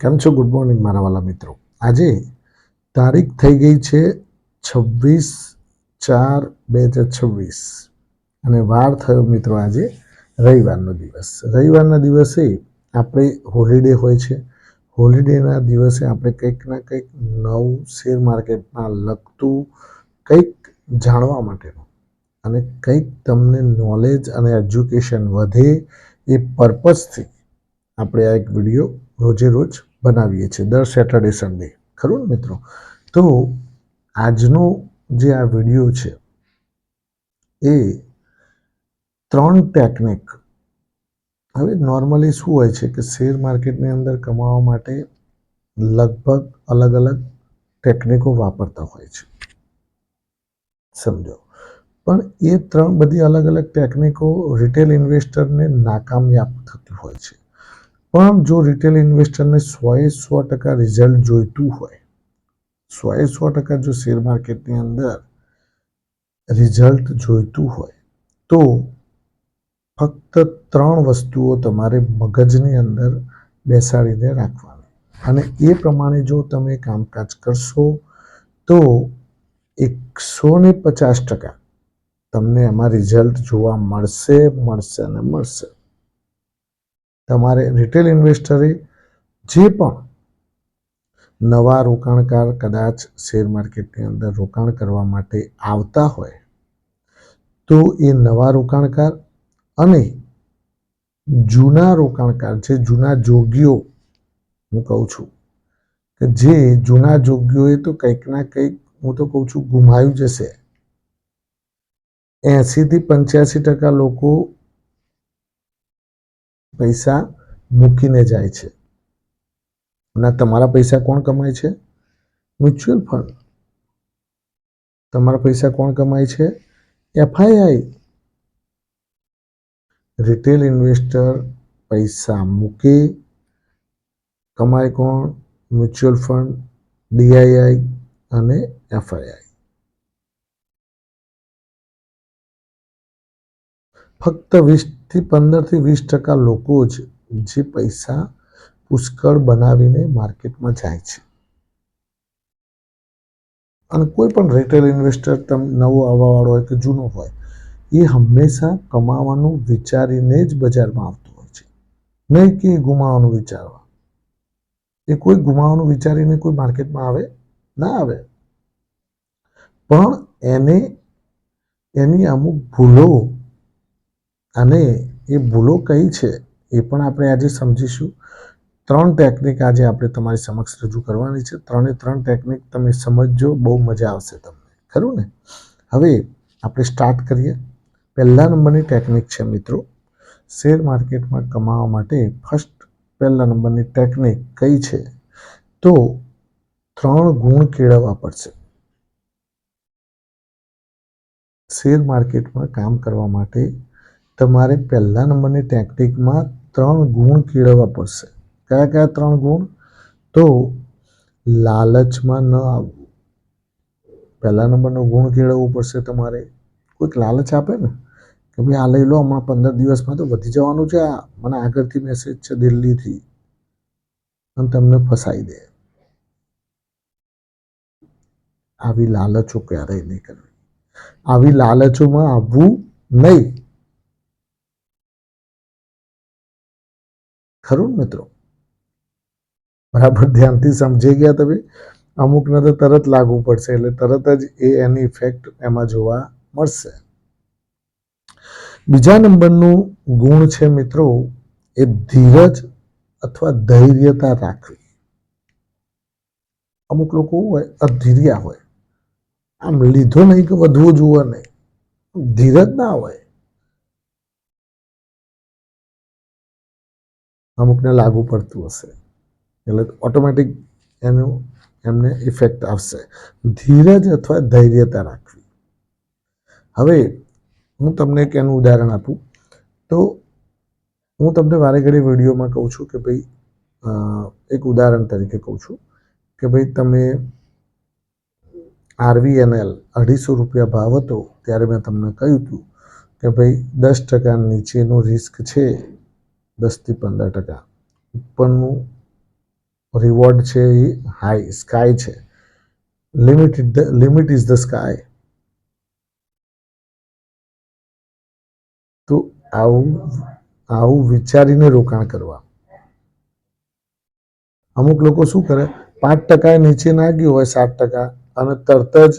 કેમ છો? Good morning મારા વાલા મિત્રો. આજે તારીખ થઈ ગઈ છે 26/4/2026 અને વાર થયો મિત્રો આજે રવિવારનો દિવસ. રવિવારના દિવસે આપણે હોલિડે હોય છે. હોલિડેના દિવસે આપણે કંઈક ના કંઈક નવું શેર માર્કેટમાં લગતું કંઈક જાણવા માટેનું અને કંઈક તમને નોલેજ અને એજ્યુકેશન વધે એ પર્પઝથી આપણે આ એક વિડીયો રોજે રોજ બનાવીએ છીએ દર સેટરડે સન્ડે. ખરું ને મિત્રો? તો આજનો જે આ વિડીયો છે એ 3 ટેકનિક. હવે નોર્મલી શું હોય છે કે શેર માર્કેટની અંદર કમાવા માટે લગભગ અલગ અલગ ટેકનિકો વાપરતા હોય છે, સમજો. પણ એ બધી અલગ અલગ ટેકનિકો રિટેલ ઇન્વેસ્ટરને નાકામયાબ થતી હોય છે. પણ જો રિટેલ ઇન્વેસ્ટરને 100% રિઝલ્ટ જોઈતું હોય, 100% જો શેર માર્કેટની અંદર રિઝલ્ટ જોઈતું હોય તો ફક્ત 3 વસ્તુઓ તમારે મગજની અંદર બેસાડીને રાખવાની અને એ પ્રમાણે જો તમે કામકાજ કરશો તો 150% તમને એમાં રિઝલ્ટ જોવા મળશે અને મળશે. તમારે રિટેલ ઇન્વેસ્ટરે જે પણ નવા રોકાણકાર કદાચ શેર માર્કેટની અંદર રોકાણ કરવા માટે આવતા હોય તો એ નવા રોકાણકાર અને જૂના રોકાણકાર, જે જૂના જોગીઓ, હું કહું છું કે જે જૂના જોગીઓએ તો કંઈક ના કંઈક, હું તો કહું છું, ગુમાવ્યું જશે. 80-85% લોકો પૈસા મૂકીને જાય છે અને તમારા પૈસા કોણ કમાય છે? Mutual fund. તમારા પૈસા કોણ કમાય છે? એફઆઈઆઈ. રિટેલ ઇન્વેસ્ટર પૈસા મૂકે, કમાય કોણ? મ્યુચ્યુઅલ ફંડ, ડીઆઈઆઈ અને એફઆઈઆઈ. ફક્ત 15-20% લોકો જ જે પૈસા પુષ્કળ બનાવીને માર્કેટમાં જાય છે. અને કોઈ પણ રિટેલ ઇન્વેસ્ટર નવો આવવાવાળો હોય કે જૂનો હોય, એ હંમેશા કમાવાનું વિચારીને જ બજારમાં આવતો હોય છે, નહીં કે ગુમાવાનું વિચારવા. એ કોઈ ગુમાવાનું વિચારીને કોઈ માર્કેટમાં આવે ના આવે. પણ એની અમુક ભૂલો, અને એ ભૂલો કઈ છે એ પણ આપણે આજે સમજીશું. 3 ટેકનિક આજે આપણે તમારી સમક્ષ રજૂ કરવાની છે. 3 ટેકનિક તમે સમજજો, બહુ મજા આવશે તમને. ખરું ને? હવે આપણે સ્ટાર્ટ કરીએ. પહેલા નંબરની ટેકનિક છે મિત્રો, શેર માર્કેટમાં કમાવા માટે પહેલા નંબરની ટેકનિક કઈ છે? તો 3 ગુણ કેળવવા પડશે. શેર માર્કેટમાં કામ કરવા માટે તમારે પહેલા નંબરની ટેકનિકમાં 3 ગુણ કેળવવા પડશે. કયા 3 ગુણ? તો લાલચમાં ન આવવું. પહેલા નંબરનો ગુણ કેળવવું પડશે તમારે. કોઈક લાલચ આપે ને કે ભાઈ આ લઈ લો, હમણાં 15 દિવસમાં તો વધી જવાનું છે, આ મને આગળથી મેસેજ છે દિલ્હીથી, અને તમને ફસાઈ દે. આવી લાલચો ક્યારેય નહીં કરવી. આવી લાલચોમાં આવવું નહીં. ખરું મિત્રો? બરાબર ધ્યાનથી સમજી ગયા તમે? અમુકને તો તરત લાગુ પડશે, એટલે તરત જ એની ઇફેક્ટ એમાં જોવા મળશે. બીજા નંબરનું ગુણ છે મિત્રો, એ ધીરજ અથવા ધૈર્યતા રાખવી. અમુક લોકો હોય અધીર્યા હોય, આમ લીધો નહીં કે વધવું જોવે નહીં, ધીરજ ના હોય. અમુકને લાગુ પડતું હશે એટલે ઓટોમેટિક એમને ઇફેક્ટ આવશે. ધીરજ અથવા ધૈર્યતા રાખવી. હવે હું તમને એક એનું ઉદાહરણ આપું તો હું તમને વારે ઘડી વિડીયોમાં કહું છું કે ભાઈ, એક ઉદાહરણ તરીકે કહું છું કે ભાઈ તમે RVNL ₹250 ભાવ હતો ત્યારે મેં તમને કહ્યું હતું કે ભાઈ 10% નીચેનું રિસ્ક છે, 10-15%. ઉપરનું રિવોર્ડ છે એ હાઈ સ્કાય છે. Limit is the sky. તો આવું આવું વિચારીને રોકાણ કરવા. અમુક લોકો શું કરે, 5% નીચે ના ગયું હોય 7% અને તરત જ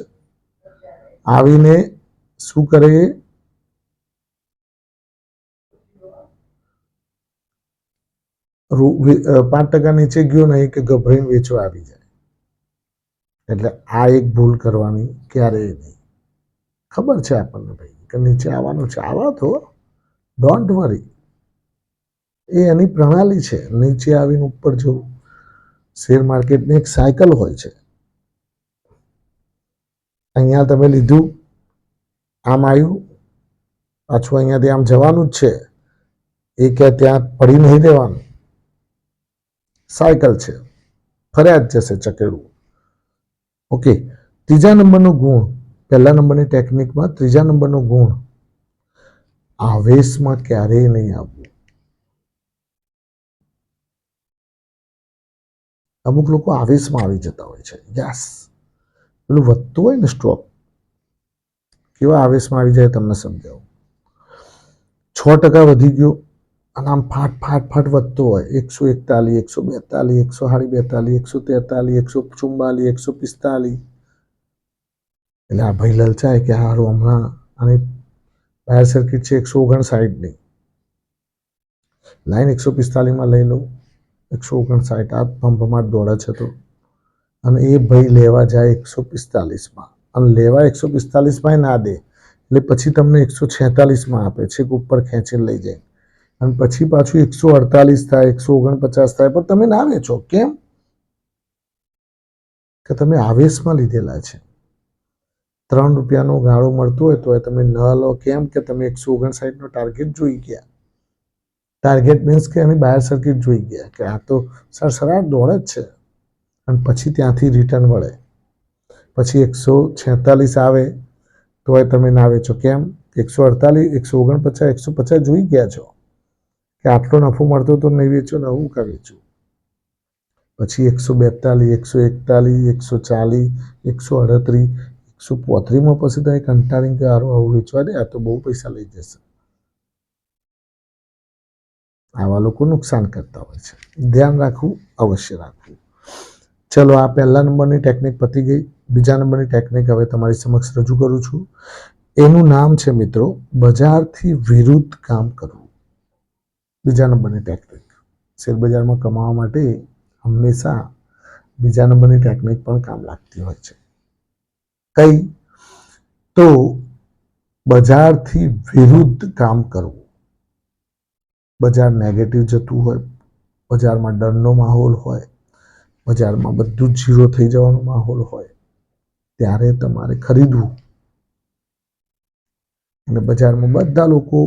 આવીને શું કરે, 5% નીચે ગયો નહીં કે ગભરાઈને વેચવા આવી જાય. એટલે આ એક ભૂલ કરવાની ક્યારેય નહીં. ખબર છે આપણને ભાઈ કે નીચે આવવાનું છે, આવા તો ડોન્ટ વરી, એ એની પ્રણાલી છે. નીચે આવીને ઉપર જવું. શેર માર્કેટની એક સાયકલ હોય છે. અહીંયા તમે લીધું, આમ આવ્યું, પાછું અહીંયાથી આમ જવાનું જ છે. એ કે ત્યાં પડી નહીં દેવાનું. સાયકલ છે, ફર્યા જ જશે ચકેડું. ઓકે. ત્રીજા નંબરનો ગુણ, પહેલા નંબરની ટેકનિકમાં ત્રીજા નંબરનો ગુણ, આવેશમાં ક્યારેય નહીં આવવું. અમુક લોકો આવેશમાં આવી જતા હોય છે. યસ, પેલું વધતું હોય ને સ્ટોક, કેવા આવેશમાં આવી જાય તમને સમજાવું. 6% વધી ગયો અને આમ ફાટ ફાટ ફાટ વધતો હોય, 141, 142, 142, 143, 144, 145. એટલે આ ભાઈ લલચાય કે હારું હમણાં, અને બાયર સર્કિટ છે 159ની, લાઈન 145માં લઈ લઉં, 159 આ ભમભમાટ દોડે છે તો, અને એ ભાઈ લેવા જાય 145માં, અને લેવા 145માં ના દે, એટલે પછી તમને 146માં આપે છે, ઉપર ખેંચીને લઈ જાય, અને પછી પાછું 148 થાય, 149 થાય, પણ તમે ના વેચો. કેમ? કે તમે આવેશમાં લીધેલા છે. ₹3નો ગાળો મળતો હોય તો તમે ન લો. કેમ? કે તમે 159નો ટાર્ગેટ જોઈ ગયા. ટાર્ગેટ મીન્સ કે એની બાયર સર્કિટ જોઈ ગયા કે આ તો સરસરાટ દોડે જ છે, અને પછી ત્યાંથી રિટર્ન વળે. પછી 146 આવે તો તમે ના વેચો. કેમ? 148, 149, 150 જોઈ ગયા છો કે આટલો નફો મળતો તો નહીં વેચો ને, હું કા વેચું. પછી 142, 141, 140, 138, 135માં પછી તમે કંટાળીને કે હારું આવું વેચવા દે, આ તો બહુ પૈસા લઈ જશે. આવા લોકો નુકસાન કરતા હોય છે. ધ્યાન રાખવું, અવશ્ય રાખવું. ચલો, આ પહેલા નંબરની ટેકનિક પતી ગઈ. બીજા નંબરની ટેકનિક હવે તમારી સમક્ષ રજૂ કરું છું. એનું નામ છે મિત્રો, બજારથી વિરુદ્ધ કામ કરવું. બીજા નંબરની ટેકનિક. શેરબજારમાં કમાવા માટે હંમેશા બીજા નંબરની ટેકનિક પણ કામ લાગતી હોય છે. કઈ? તો બજારથી વિરુદ્ધ કામ કરવું. બજાર નેગેટિવ જતું હોય, બજારમાં ડરનો માહોલ હોય, બજારમાં બધું જ ઝીરો થઈ જવાનો માહોલ હોય, ત્યારે તમારે ખરીદવું. અને બજારમાં બધા લોકો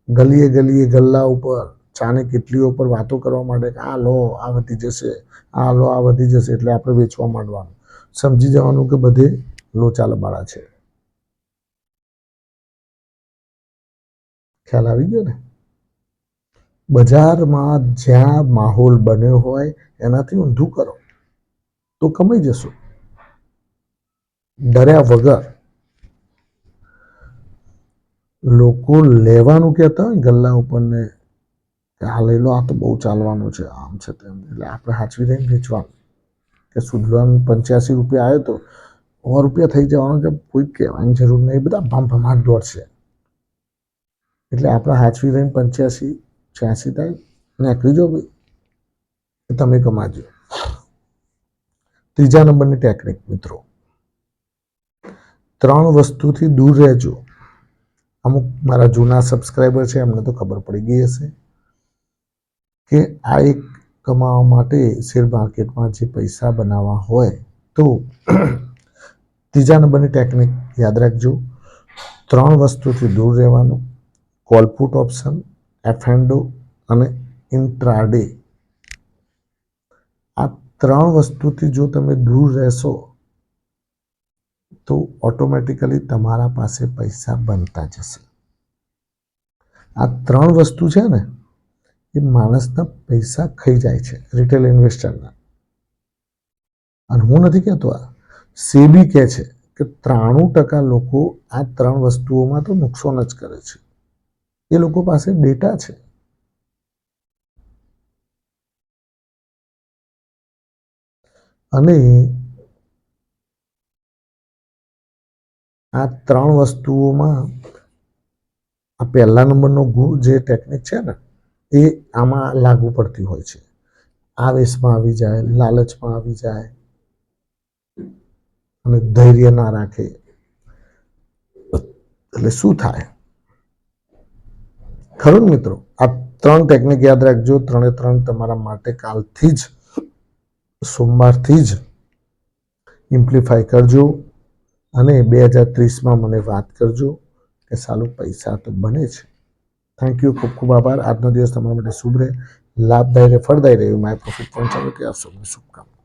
ગલીએ ગલીએ ગલ્લા ઉપર, ચાની કીટલીઓ પર વાતો કરવા માટે કે આ લો આ વધી જશે, આ લો આ વધી જશે, એટલે આપણે વેચવા માંડવાનું. સમજી જવાનું કે બધે લોચા લબાડા છે. ખ્યાલ આવી ગયો ને? બજારમાં જ્યાં માહોલ બન્યો હોય એનાથી ઊંધું કરો તો કમાઈ જશો, ડર્યા વગર. લોકો લેવાનું કહેતા હોય ગલ્લા ઉપર ને કે આ લઈ લો, આ તો બહુ ચાલવાનું છે, આમ છે તેમ, એટલે આપણે સાચવી રહીને વેચવાનું. કે સુધવાનું ₹85 આવ્યો તો ₹100 થઈ જવાનું છે, કોઈ કહેવાની જરૂર નહીં, બધા ભમભમાટ દોડશે. એટલે આપણે સાચવી રહીને 85, 86 થાય નીકળી જાઓ ભાઈ, તમે કમાજો. ત્રીજા નંબરની ટેકનિક મિત્રો, 3 વસ્તુથી દૂર રહેજો. અમુક મારા જૂના સબસ્ક્રાઈબર છે, એમને તો ખબર પડી ગઈ હશે કે આ એક કમાવા માટે શેર માર્કેટમાં જે પૈસા બનાવવા હોય તો ત્રીજા નંબરની ટેકનિક યાદ રાખજો. 3 વસ્તુથી દૂર રહેવાનું. કોલ પુટ ઓપ્શન, એફ&ઓ અને ઇન્ટ્રાડે. આ 3 વસ્તુથી જો તમે દૂર રહેશો તો ઓટોમેટિકલી તમારા પાસે પૈસા બનતા જશે. આ 3 વસ્તુ છે ને, એ માણસના પૈસા ખાઈ જાય છે, રિટેલ ઇન્વેસ્ટરના. અને હું નથી કહેતો, આ સેબી કહે છે કે 93% લોકો આ 3 વસ્તુઓમાં તો નુકસાન જ કરે છે. એ લોકો પાસે ડેટા છે. અને આ 3 વસ્તુઓમાં આ પહેલા નંબરનો જે ટેકનિક છે ને, એ આમાં લાગુ પડતી હોય છે. આવેશમાં આવી જાય, લાલચમાં આવી જાય અને ધૈર્ય ના રાખે, એટલે શું થાય? ખરું મિત્રો? આ 3 ટેકનિક યાદ રાખજો. 3 તમારા માટે કાલથી જ, સોમવારથી જ ઇમ્પ્લિફાય કરજો અને 2030માં મને વાત કરજો કે સાલું પૈસા તો બને છે. Thank you. ખૂબ ખૂબ આભાર. આજનો દિવસ તમારા માટે શુભ રહે, લાભદાયી રહે, ફળદાયી રહે. માય પ્રોફિટ ચાલો કે આપ સૌને શુભકામના.